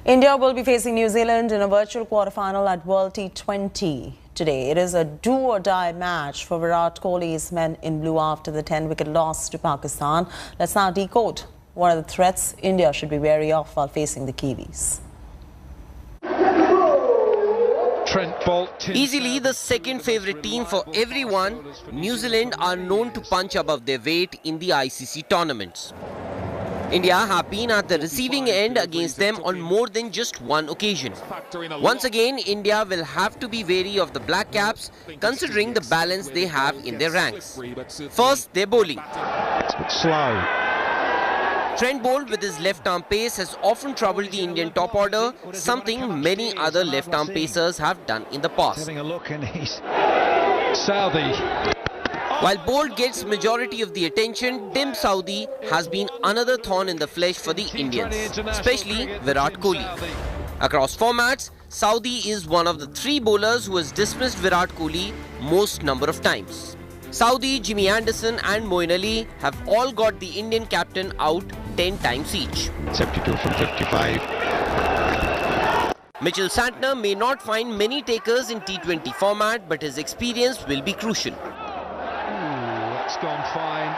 India will be facing New Zealand in a virtual quarterfinal at World T20 today. It is a do-or-die match for Virat Kohli's men in blue after the 10-wicket loss to Pakistan. Let's now decode what are the threats India should be wary of while facing the Kiwis. Easily the second favourite team for everyone, New Zealand are known to punch above their weight in the ICC tournaments. India have been at the receiving end against them on more than just one occasion. Once again, India will have to be wary of the Black Caps, considering the balance they have in their ranks. First, their bowling. Slow. Trent Bolt with his left-arm pace has often troubled the Indian top order, something many other left-arm pacers have done in the past. Having a look and he's Southee. While Bolt gets majority of the attention, Tim Southee has been another thorn in the flesh for the Indians, especially Virat Kohli. Across formats, Southee is one of the three bowlers who has dismissed Virat Kohli most number of times. Southee, Jimmy Anderson and Moeen Ali have all got the Indian captain out 10 times each. 72 from 55. Mitchell Santner may not find many takers in T20 format, but his experience will be crucial. That's gone fine.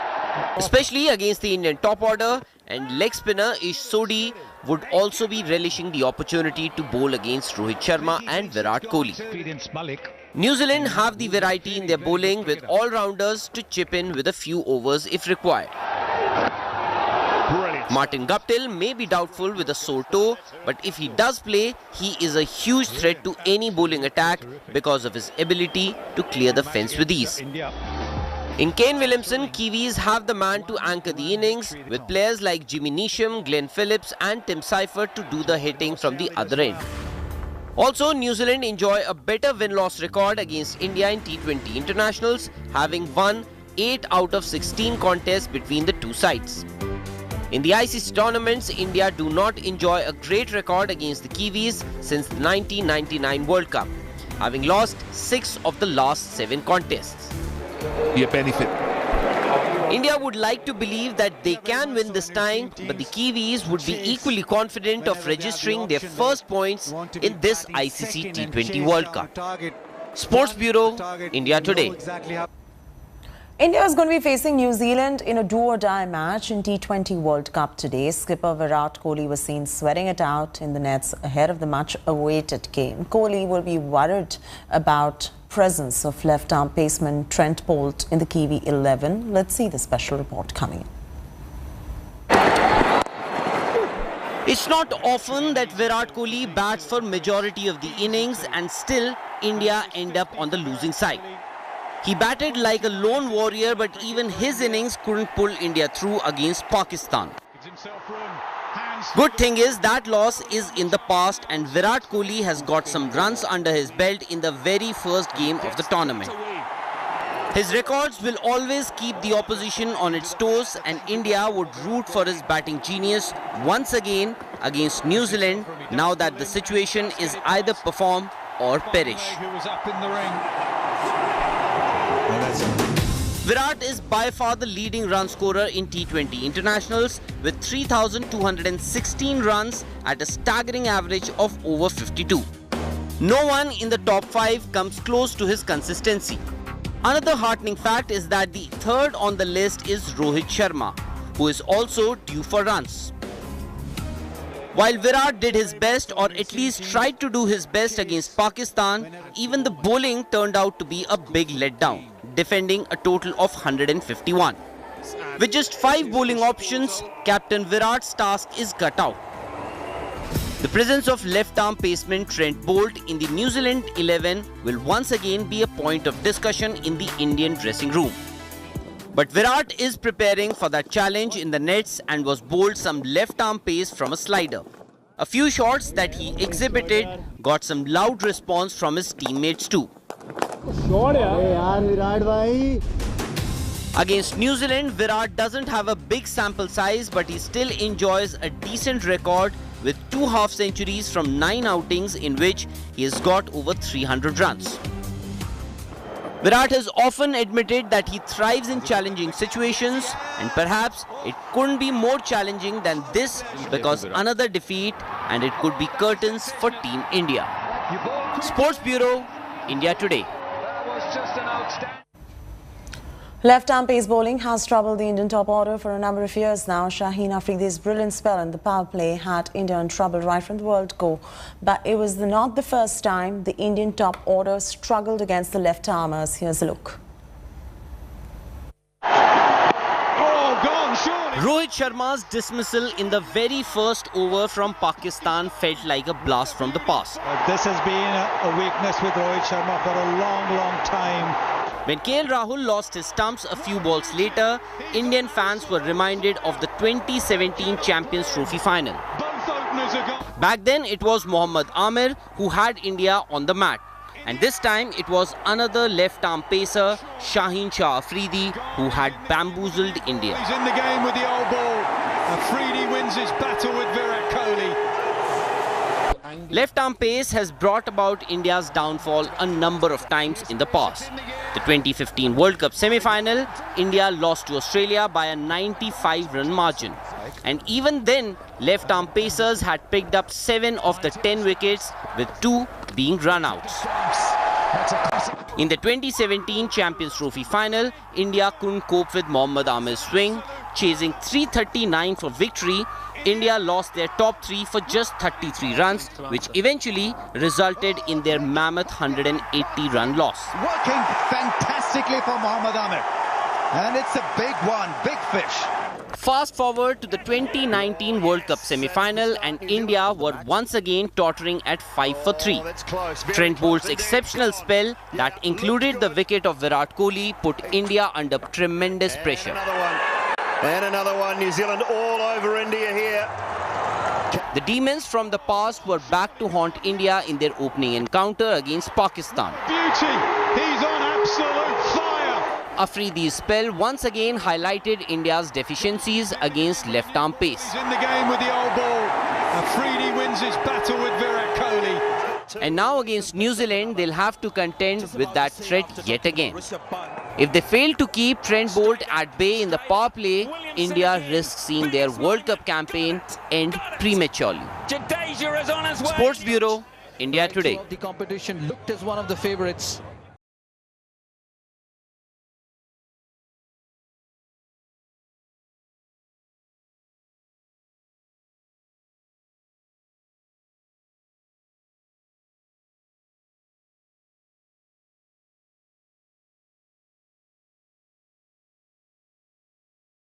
Especially against the Indian top order, and leg spinner Ish Sodhi would also be relishing the opportunity to bowl against Rohit Sharma and Virat Kohli. New Zealand have the variety in their bowling with all-rounders to chip in with a few overs if required. Brilliant. Martin Guptill may be doubtful with a sore toe, but if he does play, he is a huge threat to any bowling attack because of his ability to clear the fence with ease. In Kane Williamson, Kiwis have the man to anchor the innings with players like Jimmy Neesham, Glenn Phillips and Tim Seifert to do the hitting from the other end. Also, New Zealand enjoy a better win-loss record against India in T20 internationals, having won 8 out of 16 contests between the two sides. In the ICC tournaments, India do not enjoy a great record against the Kiwis since the 1999 World Cup, having lost 6 of the last 7 contests. Benefit. India would like to believe that they can win this time, but the Kiwis would be equally confident of registering their first points in this ICC T20 World Cup. Sports Bureau, India Today. India is going to be facing New Zealand in a do-or-die match in T20 World Cup today. Skipper Virat Kohli was seen sweating it out in the nets ahead of the much-awaited game. Kohli will be worried about presence of left-arm paceman Trent Bolt in the Kiwi 11. Let's see the special report coming in. It's not often that Virat Kohli bats for majority of the innings and still India end up on the losing side. He batted like a lone warrior, but even his innings couldn't pull India through against Pakistan. Good thing is that loss is in the past and Virat Kohli has got some runs under his belt in the very first game of the tournament. His records will always keep the opposition on its toes and India would root for his batting genius once again against New Zealand now that the situation is either perform or perish. Virat is by far the leading run scorer in T20 internationals with 3,216 runs at a staggering average of over 52. No one in the top 5 comes close to his consistency. Another heartening fact is that the third on the list is Rohit Sharma, who is also due for runs. While Virat did his best, or at least tried to do his best against Pakistan, even the bowling turned out to be a big letdown, defending a total of 151. With just 5 bowling options, Captain Virat's task is cut out. The presence of left-arm paceman Trent Bolt in the New Zealand 11 will once again be a point of discussion in the Indian dressing room. But Virat is preparing for that challenge in the nets and was bowled some left-arm pace from a slider. A few shots that he exhibited got some loud response from his teammates too. Against New Zealand, Virat doesn't have a big sample size, but he still enjoys a decent record with 2 half-centuries from 9 outings in which he has got over 300 runs. Virat has often admitted that he thrives in challenging situations, and perhaps it couldn't be more challenging than this because another defeat and it could be curtains for Team India. Sports Bureau, India Today. Left-arm pace bowling has troubled the Indian top order for a number of years now. Shaheen Afridi's brilliant spell in the power play had India in trouble right from the World Cup. But it was not the first time the Indian top order struggled against the left-armers. Here's a look. Rohit Sharma's dismissal in the very first over from Pakistan felt like a blast from the past. This has been a weakness with Rohit Sharma for a long time. When KL Rahul lost his stumps a few balls later, Indian fans were reminded of the 2017 Champions Trophy final. Back then, it was Mohammad Amir who had India on the mat. And this time, it was another left-arm pacer, Shaheen Shah Afridi, who had bamboozled India. He's in the game with the old ball. Afridi wins his battle with Virat Kohli. Left-arm pace has brought about India's downfall a number of times in the past. The 2015 World Cup semi-final, India lost to Australia by a 95-run margin. And even then, left-arm pacers had picked up 7 of the 10 wickets, with 2 being run-outs. In the 2017 Champions Trophy final, India couldn't cope with Mohammad Amir's swing. Chasing 339 for victory, India lost their top 3 for just 33 runs, which eventually resulted in their mammoth 180-run loss. Working fantastically for Mohammad Amir. And it's a big one, big fish. Fast forward to the 2019 World Cup semi-final, and India were once again tottering at 5 for 3. Trent Bolt's exceptional spell that included the wicket of Virat Kohli put India under tremendous pressure. And another one, New Zealand all over India here. The demons from the past were back to haunt India in their opening encounter against Pakistan. Beauty, he's on absolute fire. Afridi's spell once again highlighted India's deficiencies against left-arm pace. He's in the game with the old ball. Afridi wins his battle with Virat Kohli. And now against New Zealand, they'll have to contend with that threat yet again. If they fail to keep Trent Bolt at bay in the power play, India risks seeing their World Cup campaign end prematurely. Sports Bureau, India Today. The competition looked as one of the favourites.